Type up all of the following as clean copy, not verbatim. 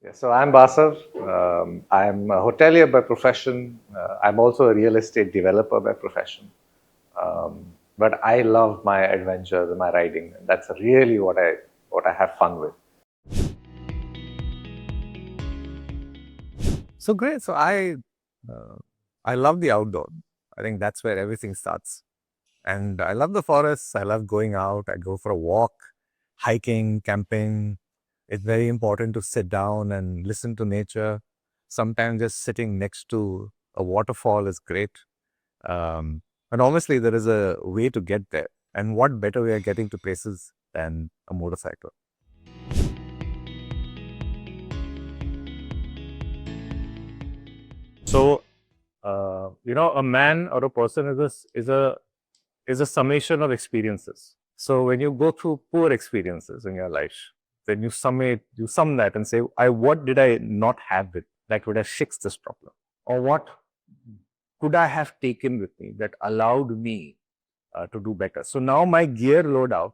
Yeah, so I'm Basav. I'm a hotelier by profession. I'm also a real estate developer by profession. Um, but I love my adventures and my riding. That's really what I have fun with. So great. Uh, I love the outdoor. I think that's where everything starts. And I love the forests. I love going out. I go for a walk, hiking, camping. It's very important to sit down and listen to nature. Sometimes just sitting next to a waterfall is great. Um, and obviously, there is a way to get there. And what better way of getting to places than a motorcycle? So, a man or a person is a summation of experiences. So when you go through poor experiences in your life, then you sum that and say, what did I not have that would have fixed this problem? Or what could I have taken with me that allowed me to do better? So now my gear loadout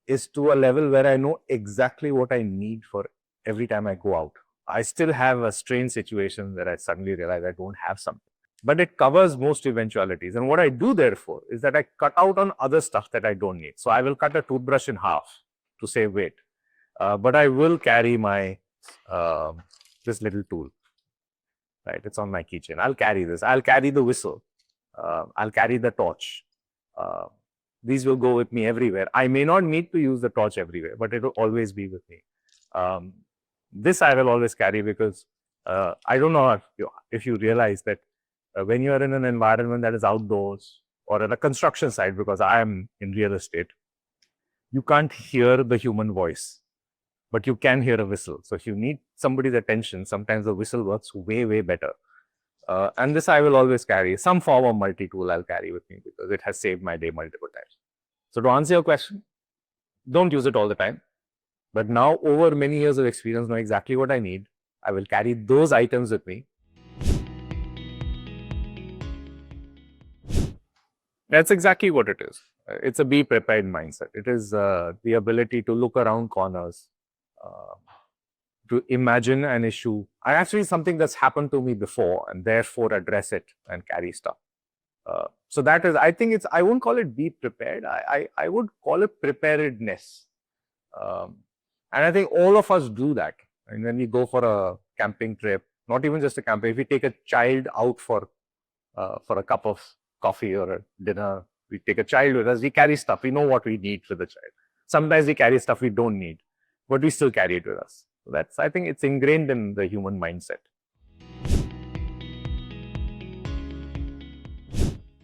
is to a level where I know exactly what I need for every time I go out. I still have a strange situation where I suddenly realize I don't have something, but it covers most eventualities. And what I do therefore is that I cut out on other stuff that I don't need. So I will cut a toothbrush in half to save weight, but I will carry my uh, this little tool. Right, it's on my keychain. I'll carry this. I'll carry the whistle. I'll carry the torch. Uh, these will go with me everywhere. I may not need to use the torch everywhere, but it will always be with me. Um, this I will always carry because I don't know if you realize that when you are in an environment that is outdoors or at a construction site, because I am in real estate, you can't hear the human voice, but you can hear a whistle. So if you need somebody's attention, sometimes the whistle works way, way better. And this I will always carry. Some form of multi-tool I'll carry with me because it has saved my day multiple times. So to answer your question, don't use it all the time. But now, over many years of experience, know exactly what I need. I will carry those items with me. That's exactly what it is. It's a be prepared mindset. It is the ability to look around corners, uh, to imagine an issue. I actually something that's happened to me before, and therefore address it and carry stuff. So that is, I think I won't call it be prepared. I would call it preparedness. Um, and I think all of us do that. And when we go for a camping trip, not even just a camping, if we take a child out for a cup of coffee or a dinner, we take a child with us, we carry stuff. We know what we need for the child. Sometimes we carry stuff we don't need, but we still carry it with us. So I think it's ingrained in the human mindset.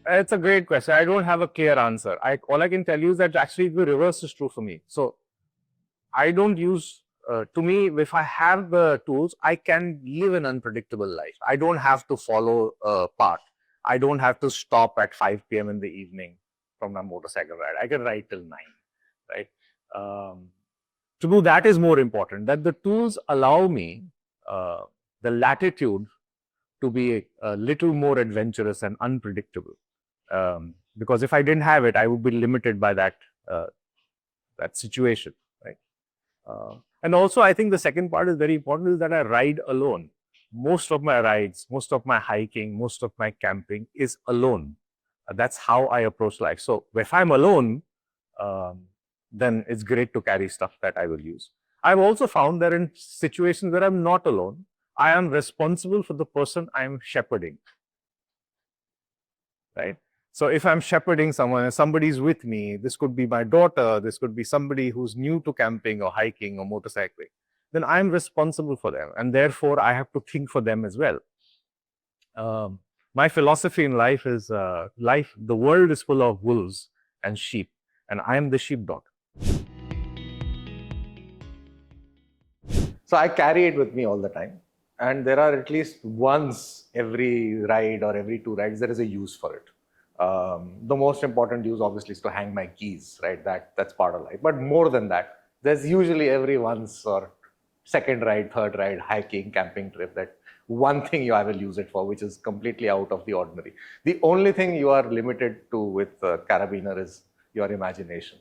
It's a great question. I don't have a clear answer. All I can tell you is that actually the reverse is true for me. So I don't use, to me, if I have the tools, I can live an unpredictable life. I don't have to follow a path. I don't have to stop at 5 p.m. in the evening from my motorcycle ride. I can ride till 9, right? To do that is more important, that the tools allow me uh, the latitude to be a little more adventurous and unpredictable. Because if I didn't have it, I would be limited by uh, that situation, right? And also, I think the second part is very important is that I ride alone. Most of my rides, most of my hiking, most of my camping is alone. That's how I approach life. So if I'm alone, um, then it's great to carry stuff that I will use. I've also found that in situations where I'm not alone, I am responsible for the person I'm shepherding, right? So if I'm shepherding someone and somebody's with me, this could be my daughter, this could be somebody who's new to camping or hiking or motorcycling, then I'm responsible for them. And therefore, I have to think for them as well. Um, my philosophy in life is the world is full of wolves and sheep, and I am the sheepdog. So I carry it with me all the time. And there are at least once every ride or every two rides, there is a use for it. The most important use, obviously, is to hang my keys, right? That's part of life. But more than that, there's usually every once or second ride, third ride, hiking, camping trip, that one thing I will use it for, which is completely out of the ordinary. The only thing you are limited to with Carabiner is your imagination.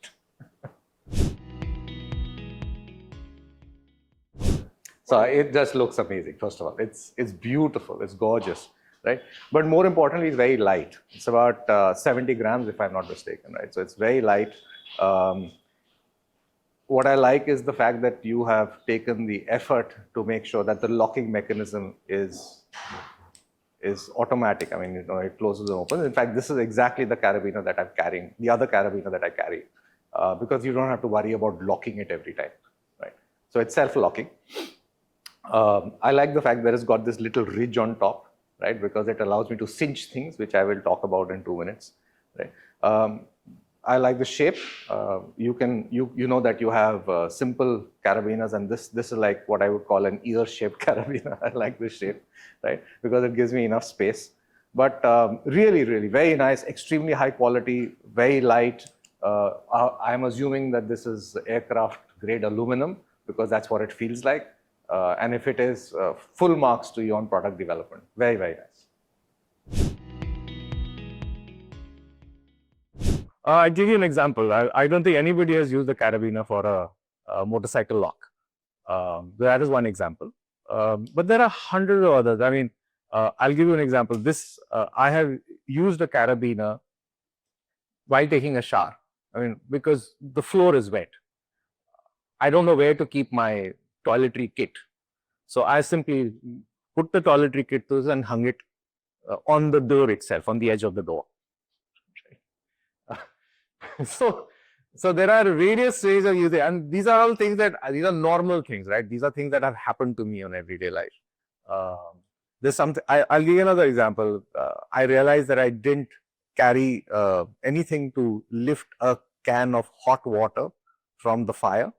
So it just looks amazing. First of all, it's beautiful, it's gorgeous, right? But more importantly, it's very light. It's about 70 grams, if I'm not mistaken, right? So it's very light. What I like is the fact that you have taken the effort to make sure that the locking mechanism is automatic. I mean, it closes and opens. In fact, this is exactly the carabiner that I'm carrying, the other carabiner that I carry, because you don't have to worry about locking it every time, right? So it's self-locking. I like the fact that it's got this little ridge on top, right? Because it allows me to cinch things, which I will talk about in 2 minutes, right? I like the shape. You know that you have simple carabiners, and this is like what I would call an ear-shaped carabiner. I like this shape, right? Because it gives me enough space. But really, really very nice, extremely high quality, very light. I'm assuming that this is aircraft grade aluminum because that's what it feels like. And if it is, full marks to you on product development. Very, very nice. I'll give you an example. I don't think anybody has used the carabiner for a motorcycle lock. That is one example. But there are hundreds of others. I mean, I'll give you an example. I have used a carabiner while taking a shower. I mean, because the floor is wet. I don't know where to keep my toiletry kit. So I simply put the toiletry kit and hung it on the door itself, on the edge of the door. So there are various ways of using, and these are all things these are normal things, right? These are things that have happened to me in everyday life. There's something, I'll give you another example. I realized that I didn't carry anything to lift a can of hot water from the fire,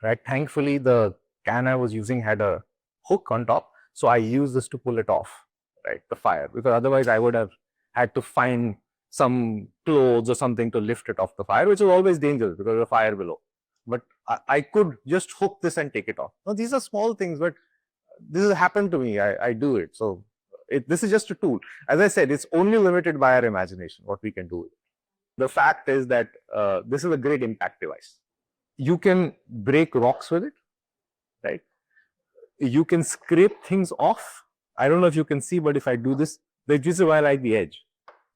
right? Thankfully, the can I was using had a hook on top. So I used this to pull it off, right? The fire, because otherwise I would have had to find some clothes or something to lift it off the fire, which is always dangerous because of the fire below. But I could just hook this and take it off. Now, these are small things, but this has happened to me. I do it. So this is just a tool. As I said, it's only limited by our imagination, what we can do with it. The fact is that this is a great impact device. You can break rocks with it, right? You can scrape things off. I don't know if you can see, but if I do this, this is why I like the edge.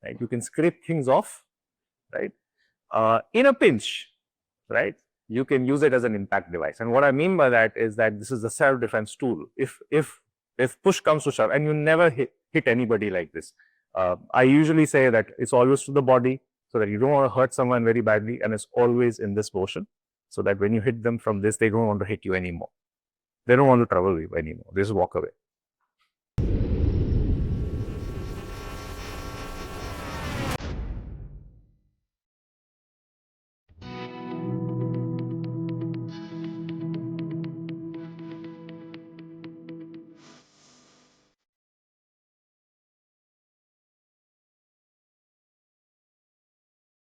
Right? You can scrape things off, right? In a pinch, right? You can use it as an impact device. And what I mean by that is that this is a self-defense tool. If push comes to shove, and you never hit anybody like this. I usually say that it's always to the body so that you don't want to hurt someone very badly, and it's always in this motion so that when you hit them from this, they don't want to hit you anymore. They don't want to trouble you anymore. They just walk away.